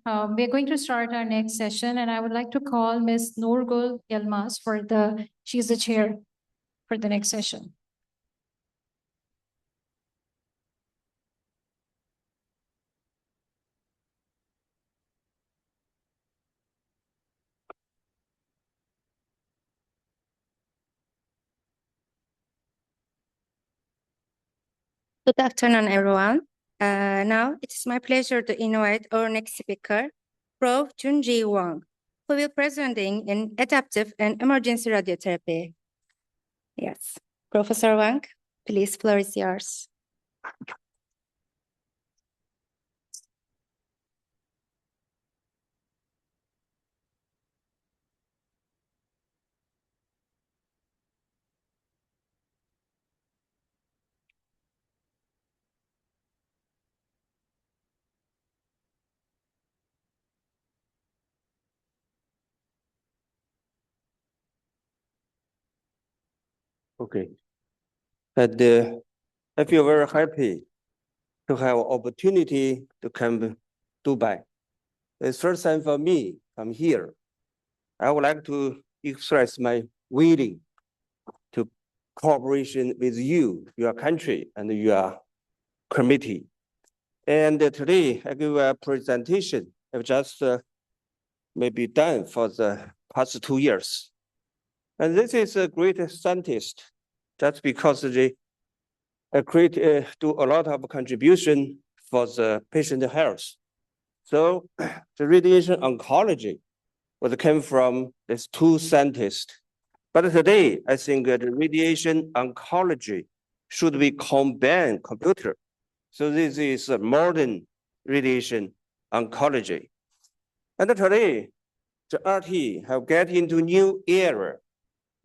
We're going to start our next session, and I would like to call Ms. Nurgul Yilmaz she's the chair for the next session. Good afternoon, everyone. Now it is my pleasure to invite our next speaker, Prof. Junjie Wang, who will presenting in adaptive and emergency radiotherapy. Yes, Professor Wang, please, floor is yours. Okay. And I feel very happy to have opportunity to come to Dubai. It's first time for me, I'm here. I would like to express my willing to cooperation with you, your country, and your committee. And today I give a presentation. I've just maybe done for the past 2 years. And this is a great scientist. That's because they do a lot of contribution for the patient health. So the radiation oncology came from these two scientists. But today, I think the radiation oncology should be combined computer. So this is a modern radiation oncology. And today, the RT have get into new era,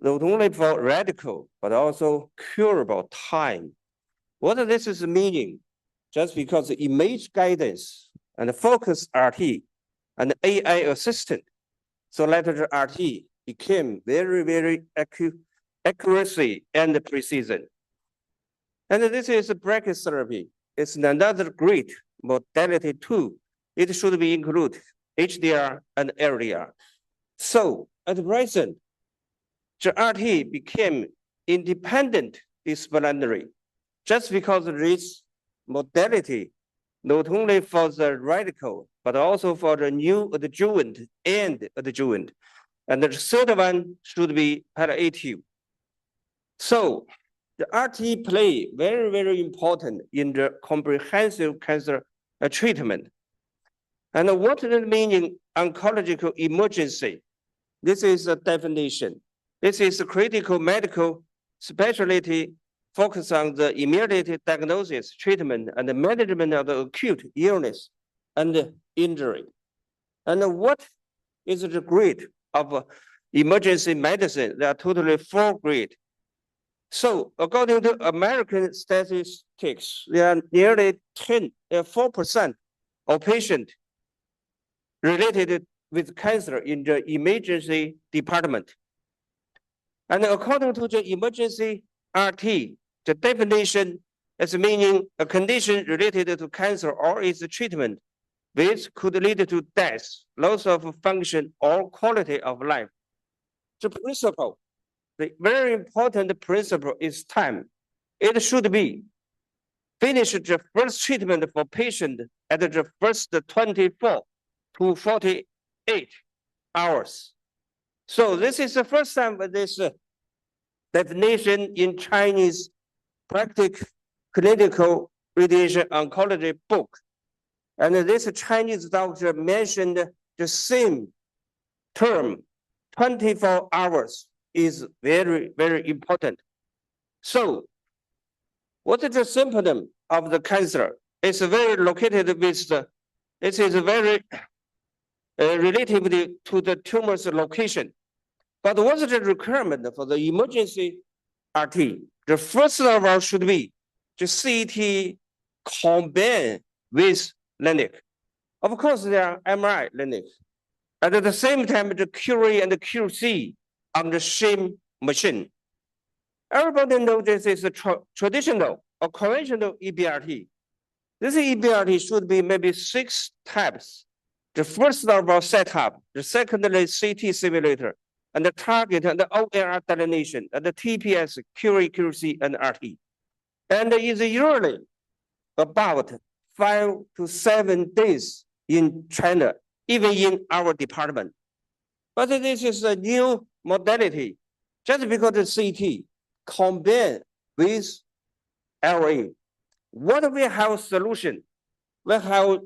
not only for radical, but also curable time. What this is meaning, just because the image guidance and the focus RT and the AI assistant, so later the RT became very, very accuracy and precision. And this is a brachytherapy. It's another great modality too. It should be included HDR and LDR. So at present, the RT became independent disciplinary just because this modality, not only for the radical, but also for the new adjuvant and adjuvant. And the third one should be palliative. So the RT play very, very important in the comprehensive cancer treatment. And what does it mean oncological emergency? This is a definition. This is a critical medical specialty focused on the immediate diagnosis, treatment, and the management of the acute illness and injury. And what is the grade of emergency medicine? There are totally 4 grades. So according to American statistics, there are nearly 4% of patients related with cancer in the emergency department. And according to the emergency RT, the definition is meaning a condition related to cancer or its treatment, which could lead to death, loss of function, or quality of life. The principle, the very important principle is time. It should be finish the first treatment for patient at the first 24 to 48 hours. So this is the first time with this definition in Chinese practical clinical radiation oncology book. And this Chinese doctor mentioned the same term, 24 hours is very, very important. So what is the symptom of the cancer? It's very located with the, it is very relatively to the tumor's location. But what is the requirement for the emergency RT? The first of all should be the CT combined with LINIC. Of course, there are MRI LINIC. And at the same time, the QA and the QC on the same machine. Everybody knows this is a traditional or conventional EBRT. This EBRT should be maybe 6 types The first of all setup, the secondly CT simulator, and the target and the OAR delineation, and the TPS, accuracy, and RT. And it is usually about 5 to 7 days in China, even in our department. But this is a new modality, just because the CT combined with LA. What we have solution? We have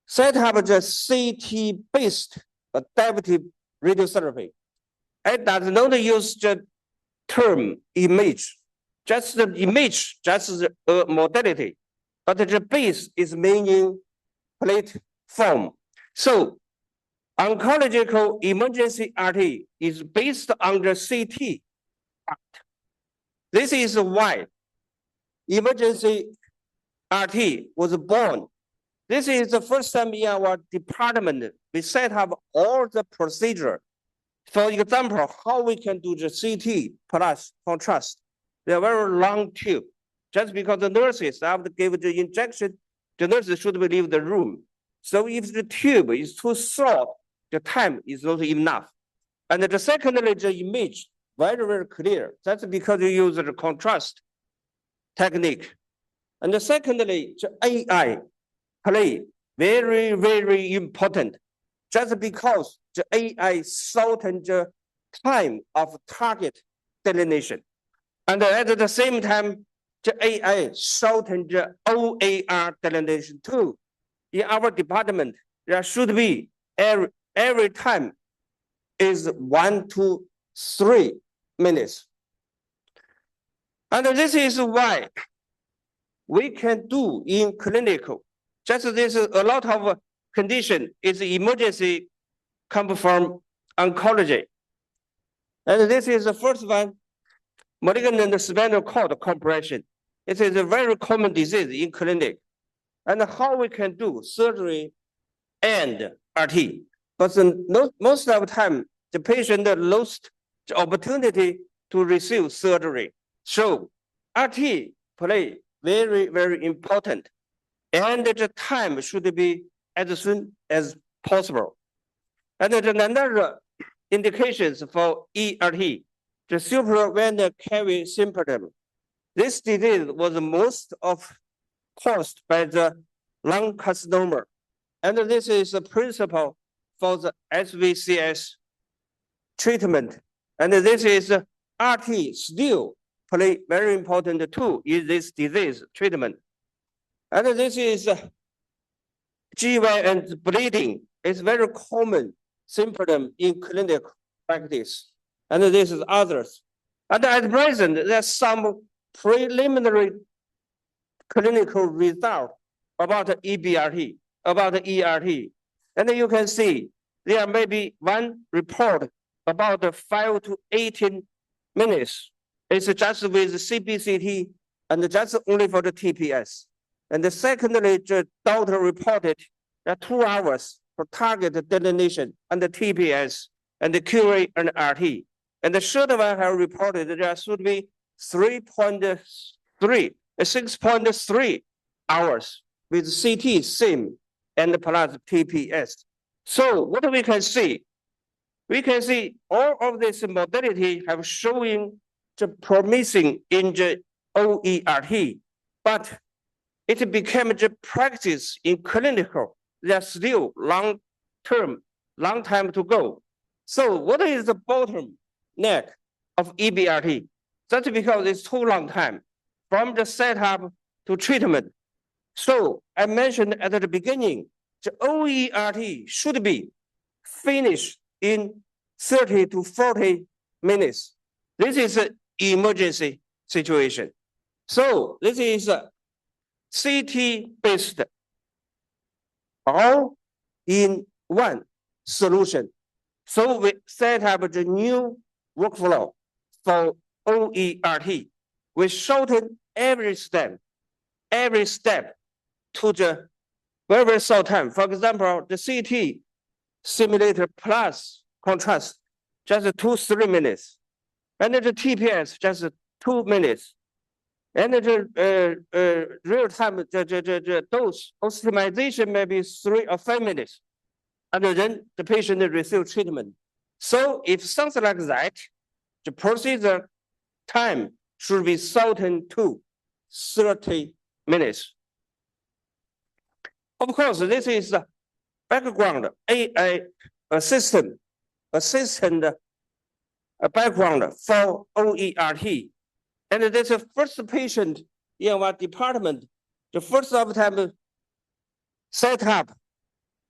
set up the CT-based adaptive radiotherapy. It does not use the term image, just the image, just a modality, but the base is meaning platform. So oncological emergency RT is based on the CT part. This is why emergency RT was born. This is the first time in our department we set up all the procedure. For example, how we can do the CT plus contrast. They're very long tube. Just because the nurses have to give the injection, the nurses should leave the room. So if the tube is too short, the time is not enough. And the secondly, the image very, very clear. That's because you use the contrast technique. And the secondly, the AI play very, very important. Just because the AI shorten the time of target delineation. And at the same time, the AI shorten the OAR delineation too. In our department, there should be every time is 1 to 3 minutes. And this is why we can do in clinical. Just this, a lot of condition is emergency come from oncology. And this is the first one, malignant spinal cord compression. It is a very common disease in clinic. And how we can do surgery and RT. But most of the time, the patient lost the opportunity to receive surgery. So RT play very, very important. And the time should be as soon as possible. And another indications for ERT, the supravenous cavity symptom. This disease was most of caused by the lung carcinoma. And this is the principle for the SVCS treatment. And this is RT still play very important too in this disease treatment. And this is GY and bleeding. It's very common symptom in clinical practice. And this is others. And at present, there's some preliminary clinical result about EBRT, about ERT. And you can see there may be one report about 5 to 18 minutes. It's just with CBCT and just only for the TPS. And secondly, the doctor reported that 2 hours for target delineation and the TPS and the QA and RT. And the third one have reported that there should be 6.3 hours with CT same and plus TPS. So what we can see? We can see all of this modality have showing the promising in the OERT, but it became the practice in clinical. There's still long time to go. So what is the bottleneck of EBRT? That's because it's too long time from the setup to treatment. So I mentioned at the beginning, the OERT should be finished in 30 to 40 minutes. This is an emergency situation. So this is a CT-based all-in-one solution. So we set up the new workflow for OERT. We shorten every step to the very, very short time. For example, the CT simulator plus contrast, just 2-3 minutes. And the TPS, just 2 minutes. And the real time, the dose optimization maybe 3 or 5 minutes. and then the patient receive treatment. So if something like that, the procedure time should be shortened to 30 minutes. Of course, this is the background AI assistant background for OERT. And this is the first patient in our department, the first of time set up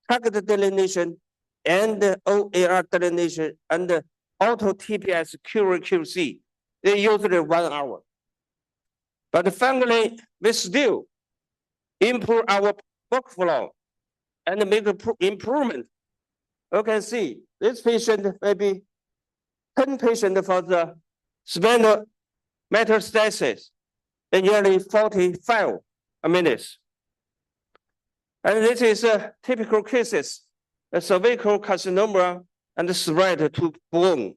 target delineation and OAR delineation and auto TPS QC. They usually 1 hour. But finally, we still improve our workflow and make improvement. You can see this patient maybe 10 patients for the spinal metastasis in nearly 45 minutes. And this is typical cases, a cervical carcinoma and spread to bone.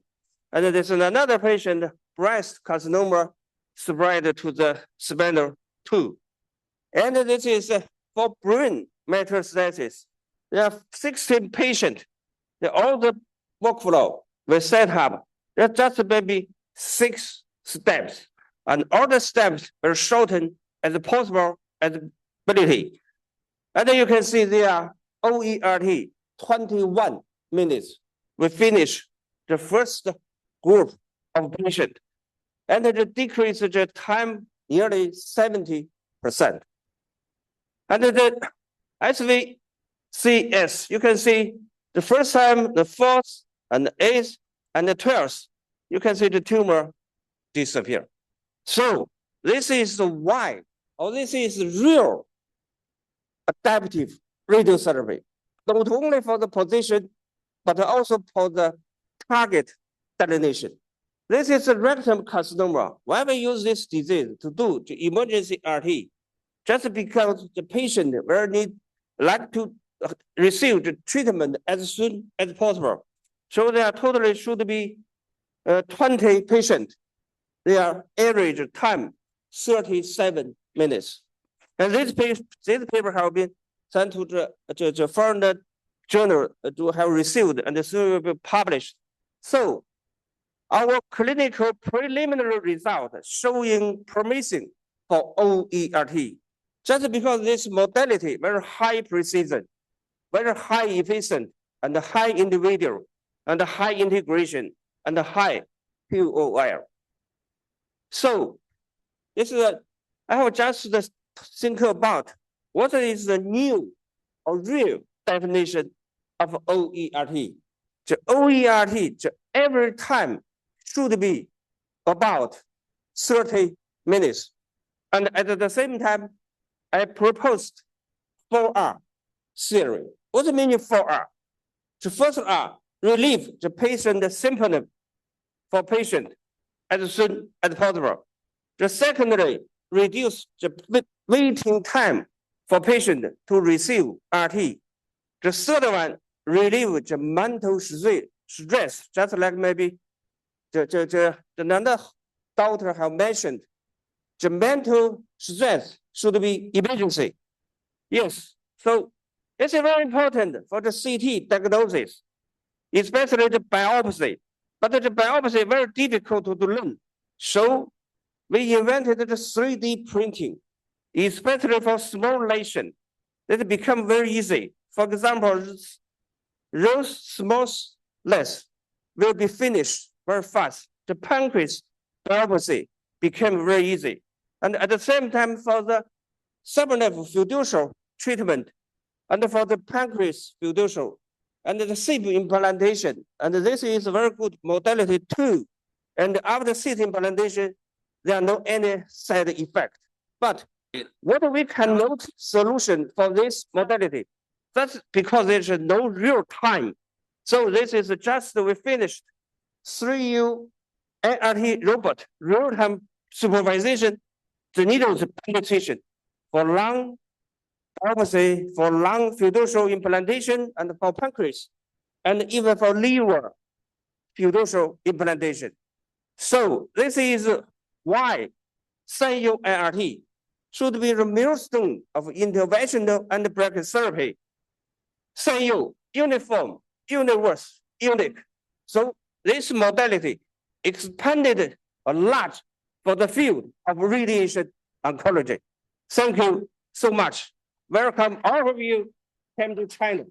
And there's another patient, breast carcinoma, spread to the spinal too. And this is for brain metastasis. There are 16 patients. All the workflow we set up. There are just maybe 6 steps. And all the steps are shortened as possible as ability. And then you can see there OERT 21 minutes. We finish the first group of patients. And it decreases the time nearly 70%. And then SVCS, you can see the first time, the 4th, and the 8th, and the 12th, you can see the tumor disappear. So this is why, or this is real adaptive radiotherapy, not only for the position, but also for the target delineation. This is a rectum carcinoma. Why we use this disease to do the emergency RT? Just because the patient will like to receive the treatment as soon as possible. So there totally should be 20 patients. Their average time 37 minutes. And this paper have been sent to the foreign journal to have received and soon will be published. So our clinical preliminary result showing promising for OERT. Just because this modality very high precision, very high efficient, and high individual, and high integration, and high QOL. So this is I have just think about what is the new or real definition of OERT. The OERT, every time should be about 30 minutes. And at the same time, I proposed 4R theory. What does it mean 4R? The first R, relieve the patient symptom for patient as soon as possible. The secondly, reduce the waiting time for patient to receive RT. The third one, relieve the mental stress, just like maybe another doctor have mentioned. The mental stress should be emergency. Yes, so it's very important for the CT diagnosis, especially the biopsy. But the biopsy is very difficult to learn. So we invented the 3D printing, especially for small lesions. That become very easy. For example, those small lesions will be finished very fast. The pancreas biopsy became very easy. And at the same time, for the subneural fiducial treatment, and for the pancreas fiducial, and the SIP implantation, and this is a very good modality too. And after SIP implantation, there are no any side effect. But what we cannot solution for this modality, that's because there's no real time. So this is just we finished 3U ART robot, real-time supervision, the needles penetration for lung biopsy, for lung fiducial implantation, and for pancreas, and even for liver fiducial implantation. So this is why 3U ART should be the millstone of interventional and brachytherapy. 3U uniform, universe, unique. So this modality expanded a lot for the field of radiation oncology. Thank you so much. Welcome all of you came to China.